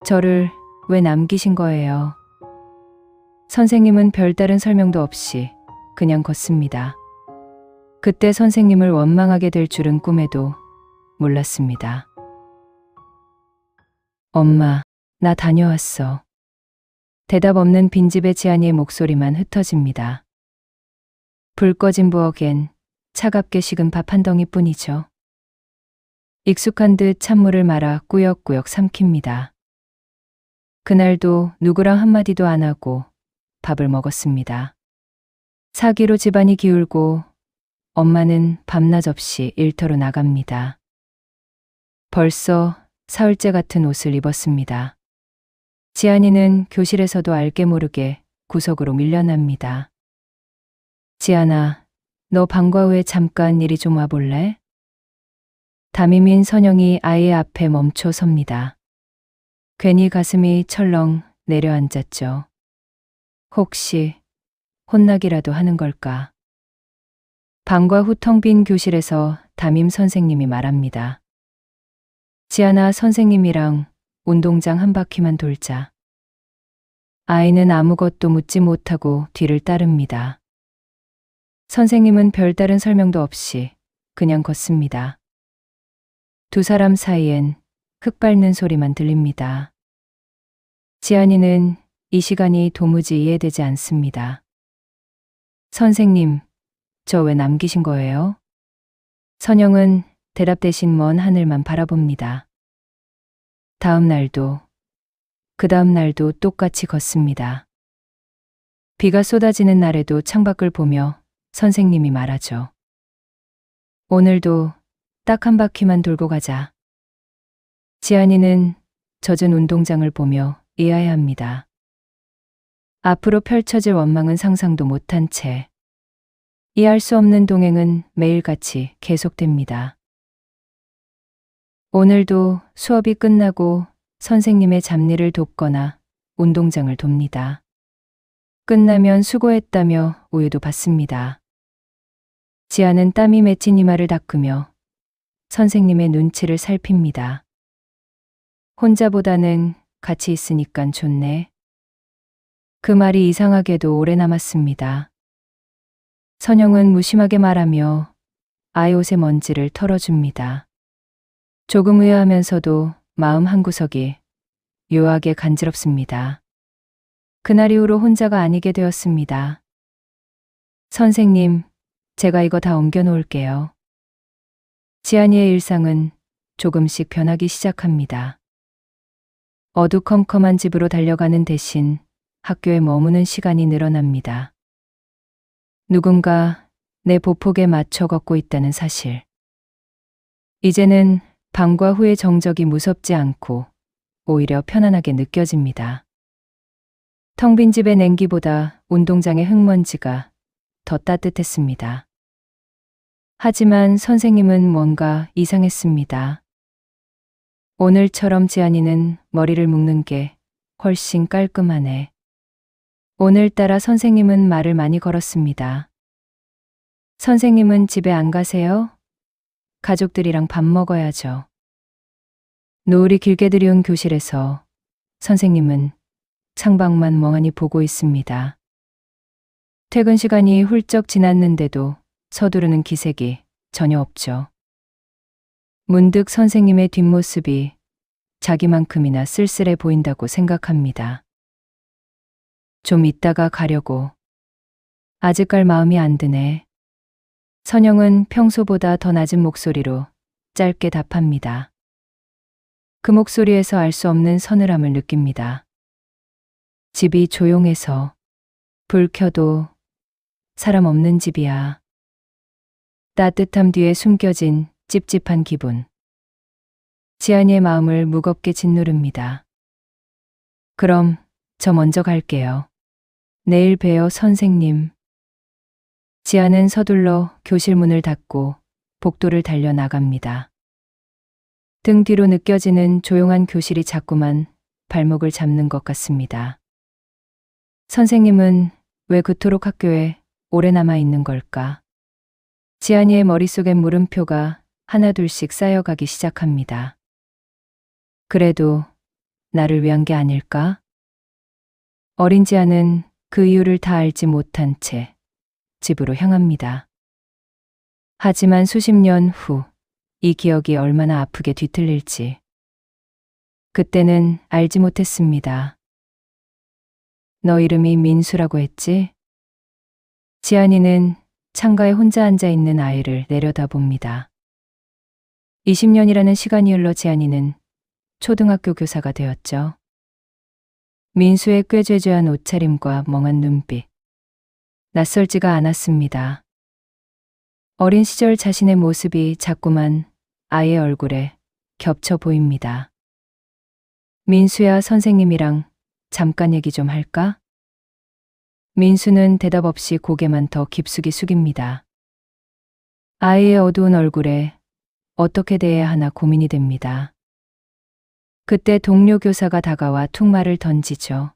저를 왜 남기신 거예요? 선생님은 별다른 설명도 없이 그냥 걷습니다. 그때 선생님을 원망하게 될 줄은 꿈에도 몰랐습니다. 엄마, 나 다녀왔어. 대답 없는 빈집의 지안이의 목소리만 흩어집니다. 불 꺼진 부엌엔 차갑게 식은 밥 한 덩이뿐이죠. 익숙한 듯 찬물을 말아 꾸역꾸역 삼킵니다. 그날도 누구랑 한마디도 안 하고 밥을 먹었습니다. 사기로 집안이 기울고 엄마는 밤낮 없이 일터로 나갑니다. 벌써 사흘째 같은 옷을 입었습니다. 지안이는 교실에서도 알게 모르게 구석으로 밀려납니다. 지안아, 너 방과 후에 잠깐 이리 좀 와볼래? 담임인 선영이 아이의 앞에 멈춰 섭니다. 괜히 가슴이 철렁 내려앉았죠. 혹시 혼나기라도 하는 걸까? 방과 후 텅 빈 교실에서 담임 선생님이 말합니다. 지안아, 선생님이랑 운동장 한 바퀴만 돌자. 아이는 아무것도 묻지 못하고 뒤를 따릅니다. 선생님은 별다른 설명도 없이 그냥 걷습니다. 두 사람 사이엔 흙 밟는 소리만 들립니다. 지안이는 이 시간이 도무지 이해되지 않습니다. 선생님, 저 왜 남기신 거예요? 선영은 대답 대신 먼 하늘만 바라봅니다. 다음 날도, 그 다음 날도 똑같이 걷습니다. 비가 쏟아지는 날에도 창밖을 보며 선생님이 말하죠. 오늘도 딱 한 바퀴만 돌고 가자. 지안이는 젖은 운동장을 보며 이해합니다. 앞으로 펼쳐질 원망은 상상도 못한 채 이해할 수 없는 동행은 매일같이 계속됩니다. 오늘도 수업이 끝나고 선생님의 잡일을 돕거나 운동장을 돕니다. 끝나면 수고했다며 우유도 받습니다. 지아는 땀이 맺힌 이마를 닦으며 선생님의 눈치를 살핍니다. 혼자보다는 같이 있으니깐 좋네. 그 말이 이상하게도 오래 남았습니다. 선영은 무심하게 말하며 아이 옷의 먼지를 털어줍니다. 조금 의아하면서도 마음 한구석이 묘하게 간지럽습니다. 그날 이후로 혼자가 아니게 되었습니다. 선생님, 제가 이거 다 옮겨 놓을게요. 지안이의 일상은 조금씩 변하기 시작합니다. 어두컴컴한 집으로 달려가는 대신 학교에 머무는 시간이 늘어납니다. 누군가 내 보폭에 맞춰 걷고 있다는 사실. 이제는 방과 후의 정적이 무섭지 않고 오히려 편안하게 느껴집니다. 텅 빈 집의 냉기보다 운동장의 흙먼지가 더 따뜻했습니다. 하지만 선생님은 뭔가 이상했습니다. 오늘처럼 지안이는 머리를 묶는 게 훨씬 깔끔하네. 오늘따라 선생님은 말을 많이 걸었습니다. 선생님은 집에 안 가세요? 가족들이랑 밥 먹어야죠. 노을이 길게 들이운 교실에서 선생님은 창밖만 멍하니 보고 있습니다. 퇴근 시간이 훌쩍 지났는데도 서두르는 기색이 전혀 없죠. 문득 선생님의 뒷모습이 자기만큼이나 쓸쓸해 보인다고 생각합니다. 좀 이따가 가려고. 아직 갈 마음이 안 드네. 선영은 평소보다 더 낮은 목소리로 짧게 답합니다. 그 목소리에서 알 수 없는 서늘함을 느낍니다. 집이 조용해서 불 켜도 사람 없는 집이야. 따뜻함 뒤에 숨겨진 찝찝한 기분. 지안이의 마음을 무겁게 짓누릅니다. 그럼 저 먼저 갈게요. 내일 봬요, 선생님. 지안은 서둘러 교실 문을 닫고 복도를 달려 나갑니다. 등 뒤로 느껴지는 조용한 교실이 자꾸만 발목을 잡는 것 같습니다. 선생님은 왜 그토록 학교에 오래 남아 있는 걸까? 지안이의 머릿속엔 물음표가 하나둘씩 쌓여가기 시작합니다. 그래도 나를 위한 게 아닐까? 어린 지아는 그 이유를 다 알지 못한 채 집으로 향합니다. 하지만 수십 년 후 이 기억이 얼마나 아프게 뒤틀릴지 그때는 알지 못했습니다. 너 이름이 민수라고 했지? 지안이는 창가에 혼자 앉아 있는 아이를 내려다봅니다. 20년이라는 시간이 흘러 지안이는 초등학교 교사가 되었죠. 민수의 꾀죄죄한 옷차림과 멍한 눈빛. 낯설지가 않았습니다. 어린 시절 자신의 모습이 자꾸만 아이의 얼굴에 겹쳐 보입니다. 민수야, 선생님이랑 잠깐 얘기 좀 할까? 민수는 대답 없이 고개만 더 깊숙이 숙입니다. 아이의 어두운 얼굴에 어떻게 대해야 하나 고민이 됩니다. 그때 동료 교사가 다가와 툭 말을 던지죠.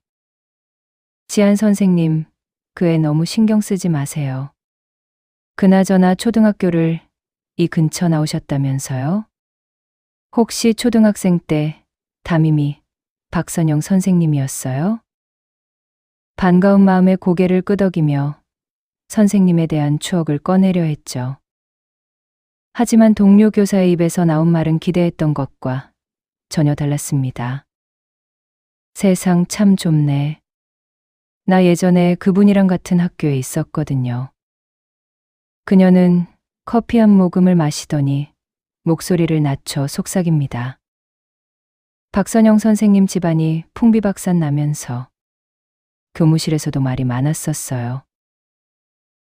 지안 선생님, 그 애 너무 신경 쓰지 마세요. 그나저나 초등학교를 이 근처 나오셨다면서요? 혹시 초등학생 때 담임이 박선영 선생님이었어요? 반가운 마음에 고개를 끄덕이며 선생님에 대한 추억을 꺼내려 했죠. 하지만 동료 교사의 입에서 나온 말은 기대했던 것과 전혀 달랐습니다. 세상 참 좁네. 나 예전에 그분이랑 같은 학교에 있었거든요. 그녀는 커피 한 모금을 마시더니 목소리를 낮춰 속삭입니다. 박선영 선생님 집안이 풍비박산 나면서 교무실에서도 말이 많았었어요.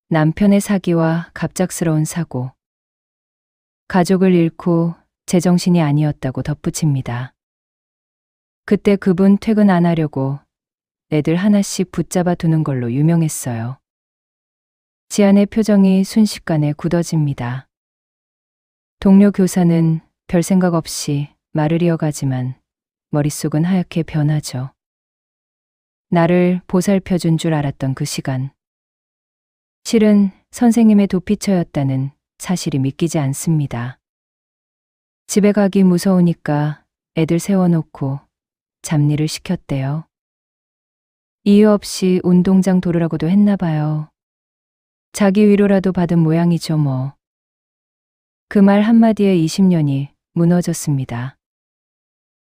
남편의 사기와 갑작스러운 사고, 가족을 잃고 제정신이 아니었다고 덧붙입니다. 그때 그분 퇴근 안 하려고 애들 하나씩 붙잡아 두는 걸로 유명했어요. 지안의 표정이 순식간에 굳어집니다. 동료 교사는 별 생각 없이 말을 이어가지만 머릿속은 하얗게 변하죠. 나를 보살펴준 줄 알았던 그 시간. 실은 선생님의 도피처였다는 사실이 믿기지 않습니다. 집에 가기 무서우니까 애들 세워놓고 잡일을 시켰대요. 이유 없이 운동장 도르라고도 했나 봐요. 자기 위로라도 받은 모양이죠 뭐. 그 말 한마디에 20년이 무너졌습니다.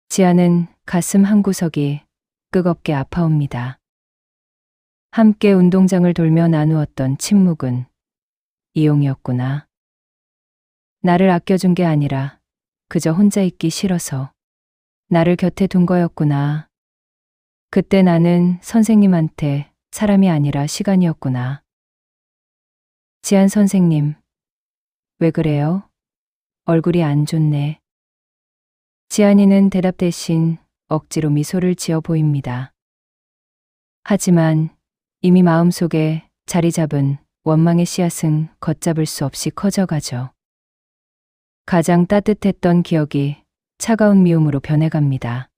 지아는 가슴 한구석이 뜨겁게 아파옵니다. 함께 운동장을 돌며 나누었던 침묵은 이용이었구나. 나를 아껴준 게 아니라 그저 혼자 있기 싫어서 나를 곁에 둔 거였구나. 그때 나는 선생님한테 사람이 아니라 시간이었구나. 지안 선생님, 왜 그래요? 얼굴이 안 좋네. 지안이는 대답 대신 억지로 미소를 지어 보입니다. 하지만 이미 마음속에 자리 잡은 원망의 씨앗은 걷잡을 수 없이 커져가죠. 가장 따뜻했던 기억이 차가운 미움으로 변해갑니다.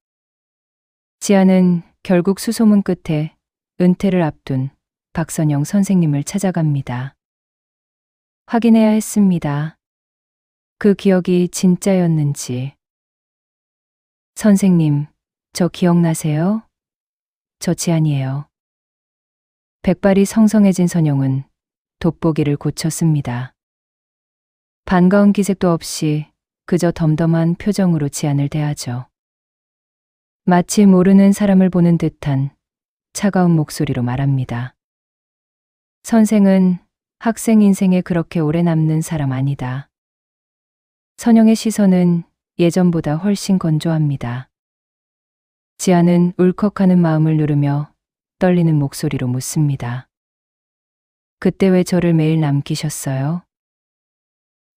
지아는 결국 수소문 끝에 은퇴를 앞둔 박선영 선생님을 찾아갑니다. 확인해야 했습니다. 그 기억이 진짜였는지. 선생님, 저 기억나세요? 저 지안이에요. 백발이 성성해진 선영은 돋보기를 고쳤습니다. 반가운 기색도 없이 그저 덤덤한 표정으로 지안을 대하죠. 마치 모르는 사람을 보는 듯한 차가운 목소리로 말합니다. 선생은 학생 인생에 그렇게 오래 남는 사람 아니다. 선영의 시선은 예전보다 훨씬 건조합니다. 지아는 울컥하는 마음을 누르며 떨리는 목소리로 묻습니다. 그때 왜 저를 매일 남기셨어요?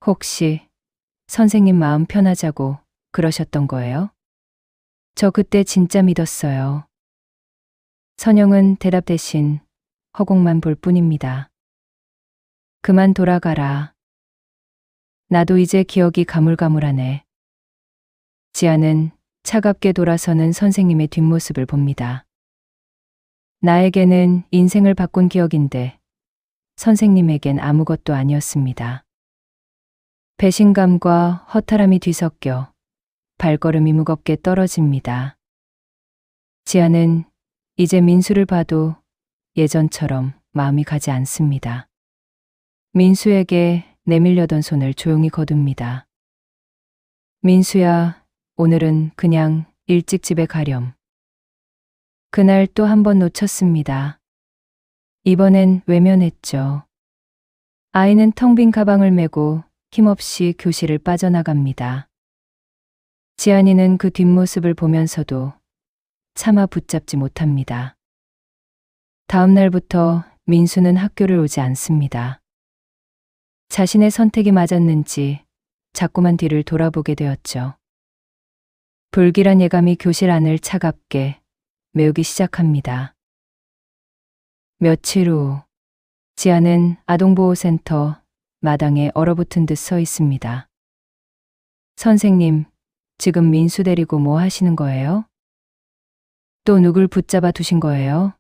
혹시 선생님 마음 편하자고 그러셨던 거예요? 저 그때 진짜 믿었어요. 선영은 대답 대신 허공만 볼 뿐입니다. 그만 돌아가라. 나도 이제 기억이 가물가물하네. 지아는 차갑게 돌아서는 선생님의 뒷모습을 봅니다. 나에게는 인생을 바꾼 기억인데 선생님에겐 아무것도 아니었습니다. 배신감과 허탈함이 뒤섞여 발걸음이 무겁게 떨어집니다. 지아는 이제 민수를 봐도 예전처럼 마음이 가지 않습니다. 민수에게 내밀려던 손을 조용히 거둡니다. 민수야, 오늘은 그냥 일찍 집에 가렴. 그날 또 한 번 놓쳤습니다. 이번엔 외면했죠. 아이는 텅 빈 가방을 메고 힘없이 교실을 빠져나갑니다. 지안이는 그 뒷모습을 보면서도 차마 붙잡지 못합니다. 다음 날부터 민수는 학교를 오지 않습니다. 자신의 선택이 맞았는지 자꾸만 뒤를 돌아보게 되었죠. 불길한 예감이 교실 안을 차갑게 메우기 시작합니다. 며칠 후, 지아는 아동보호센터 마당에 얼어붙은 듯 서 있습니다. 선생님, 지금 민수 데리고 뭐 하시는 거예요? 또 누굴 붙잡아 두신 거예요?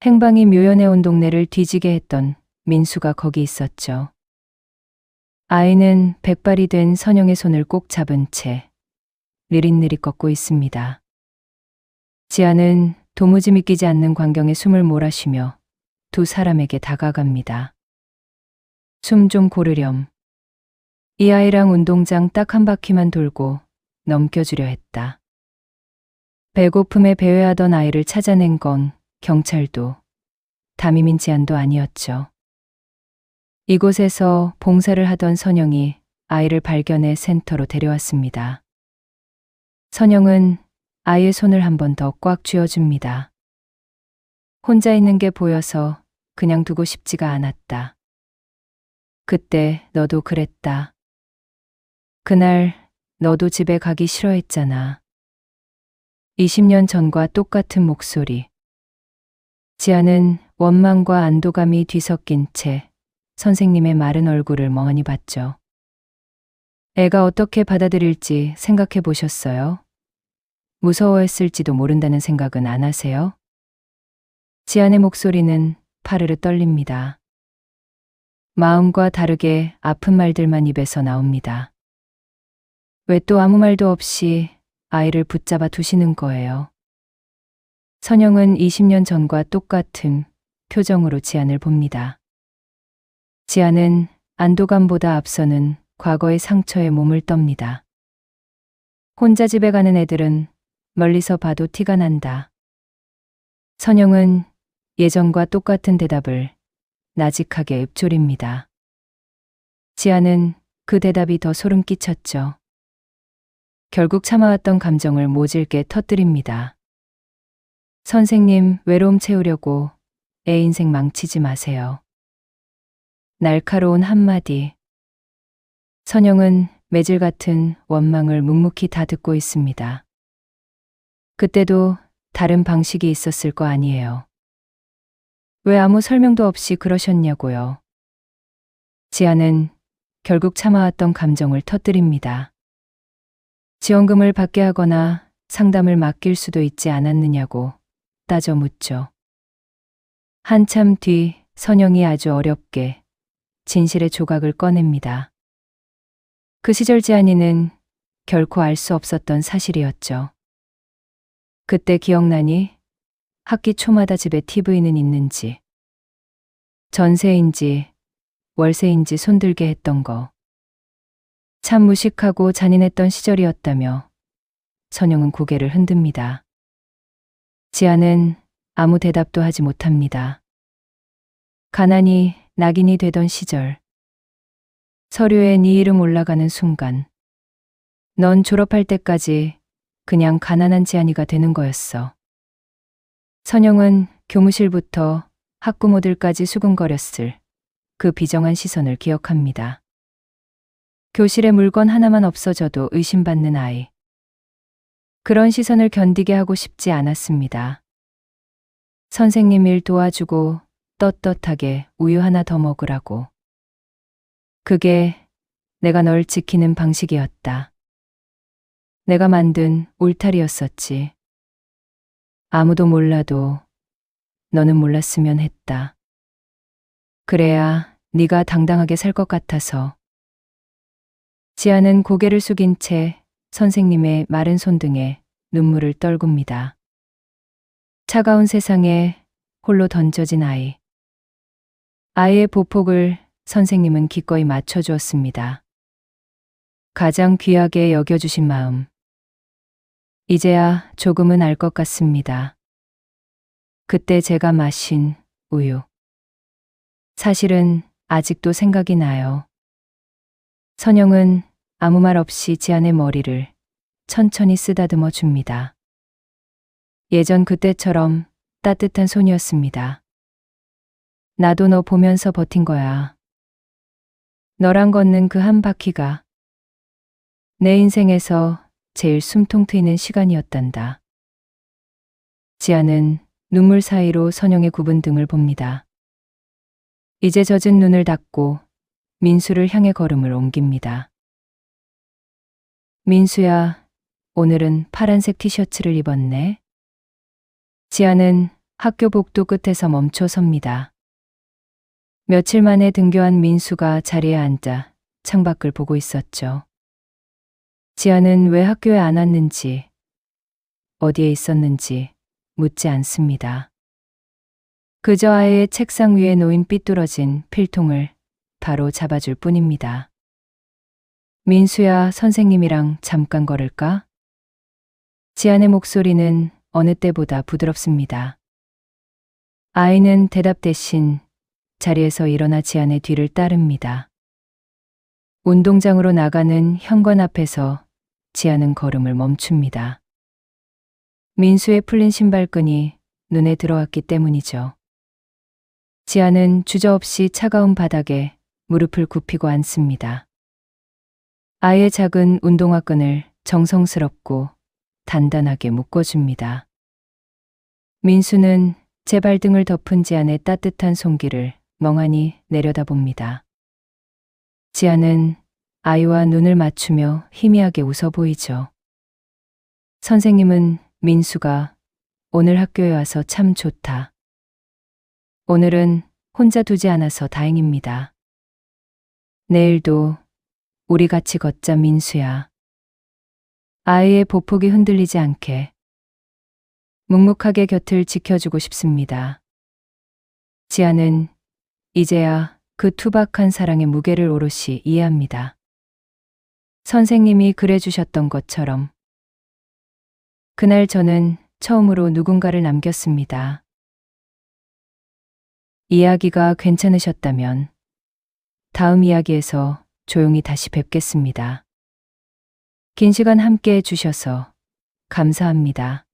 행방이 묘연해 온 동네를 뒤지게 했던 민수가 거기 있었죠. 아이는 백발이 된 선영의 손을 꼭 잡은 채 느릿느릿 걷고 있습니다. 지아는 도무지 믿기지 않는 광경에 숨을 몰아쉬며 두 사람에게 다가갑니다. 숨 좀 고르렴. 이 아이랑 운동장 딱 한 바퀴만 돌고 넘겨주려 했다. 배고픔에 배회하던 아이를 찾아낸 건 경찰도 담임인 지안도 아니었죠. 이곳에서 봉사를 하던 선영이 아이를 발견해 센터로 데려왔습니다. 선영은 아이의 손을 한 번 더 꽉 쥐어줍니다. 혼자 있는 게 보여서 그냥 두고 싶지가 않았다. 그때 너도 그랬다. 그날 너도 집에 가기 싫어했잖아. 20년 전과 똑같은 목소리. 지아는 원망과 안도감이 뒤섞인 채 선생님의 마른 얼굴을 멍하니 봤죠. 애가 어떻게 받아들일지 생각해 보셨어요? 무서워했을지도 모른다는 생각은 안 하세요? 지안의 목소리는 파르르 떨립니다. 마음과 다르게 아픈 말들만 입에서 나옵니다. 왜 또 아무 말도 없이 아이를 붙잡아 두시는 거예요? 선영은 20년 전과 똑같은 표정으로 지안을 봅니다. 지안은 안도감보다 앞서는 과거의 상처에 몸을 떱니다. 혼자 집에 가는 애들은 멀리서 봐도 티가 난다. 선영은 예전과 똑같은 대답을 나직하게 읊조립니다. 지아는 그 대답이 더 소름 끼쳤죠. 결국 참아왔던 감정을 모질게 터뜨립니다. 선생님, 외로움 채우려고 애 인생 망치지 마세요. 날카로운 한마디. 선영은 매질 같은 원망을 묵묵히 다 듣고 있습니다. 그때도 다른 방식이 있었을 거 아니에요. 왜 아무 설명도 없이 그러셨냐고요. 지아는 결국 참아왔던 감정을 터뜨립니다. 지원금을 받게 하거나 상담을 맡길 수도 있지 않았느냐고 따져 묻죠. 한참 뒤 선영이 아주 어렵게 진실의 조각을 꺼냅니다. 그 시절 지안이는 결코 알 수 없었던 사실이었죠. 그때 기억나니? 학기 초마다 집에 TV는 있는지, 전세인지 월세인지 손들게 했던 거. 참 무식하고 잔인했던 시절이었다며 선영은 고개를 흔듭니다. 지아는 아무 대답도 하지 못합니다. 가난이 낙인이 되던 시절. 서류에 네 이름 올라가는 순간. 넌 졸업할 때까지 그냥 가난한 지안이가 되는 거였어. 선영은 교무실부터 학부모들까지 수군거렸을 그 비정한 시선을 기억합니다. 교실에 물건 하나만 없어져도 의심받는 아이. 그런 시선을 견디게 하고 싶지 않았습니다. 선생님 일 도와주고 떳떳하게 우유 하나 더 먹으라고. 그게 내가 널 지키는 방식이었다. 내가 만든 울타리였었지. 아무도 몰라도 너는 몰랐으면 했다. 그래야 네가 당당하게 살 것 같아서. 지아는 고개를 숙인 채 선생님의 마른 손등에 눈물을 떨굽니다. 차가운 세상에 홀로 던져진 아이. 아이의 보폭을 선생님은 기꺼이 맞춰주었습니다. 가장 귀하게 여겨주신 마음. 이제야 조금은 알 것 같습니다. 그때 제가 마신 우유. 사실은 아직도 생각이 나요. 선영은 아무 말 없이 지안의 머리를 천천히 쓰다듬어 줍니다. 예전 그때처럼 따뜻한 손이었습니다. 나도 너 보면서 버틴 거야. 너랑 걷는 그 한 바퀴가 내 인생에서 제일 숨통 트이는 시간이었단다. 지아는 눈물 사이로 선영의 굽은 등을 봅니다. 이제 젖은 눈을 닫고 민수를 향해 걸음을 옮깁니다. 민수야, 오늘은 파란색 티셔츠를 입었네. 지아는 학교 복도 끝에서 멈춰 섭니다. 며칠 만에 등교한 민수가 자리에 앉아 창밖을 보고 있었죠. 지아는 왜 학교에 안 왔는지, 어디에 있었는지 묻지 않습니다. 그저 아이의 책상 위에 놓인 삐뚤어진 필통을 바로 잡아줄 뿐입니다. 민수야, 선생님이랑 잠깐 걸을까? 지안의 목소리는 어느 때보다 부드럽습니다. 아이는 대답 대신 자리에서 일어나 지안의 뒤를 따릅니다. 운동장으로 나가는 현관 앞에서 지안은 걸음을 멈춥니다. 민수의 풀린 신발끈이 눈에 들어왔기 때문이죠. 지안은 주저없이 차가운 바닥에 무릎을 굽히고 앉습니다. 아이의 작은 운동화 끈을 정성스럽고 단단하게 묶어줍니다. 민수는 제 발등을 덮은 지안의 따뜻한 손길을 멍하니 내려다봅니다. 지안은 아이와 눈을 맞추며 희미하게 웃어 보이죠. 선생님은 민수가 오늘 학교에 와서 참 좋다. 오늘은 혼자 두지 않아서 다행입니다. 내일도 우리 같이 걷자, 민수야. 아이의 보폭이 흔들리지 않게 묵묵하게 곁을 지켜주고 싶습니다. 지아는 이제야 그 투박한 사랑의 무게를 오롯이 이해합니다. 선생님이 그래주셨던 것처럼 그날 저는 처음으로 누군가를 남겼습니다. 이야기가 괜찮으셨다면 다음 이야기에서 조용히 다시 뵙겠습니다. 긴 시간 함께 해주셔서 감사합니다.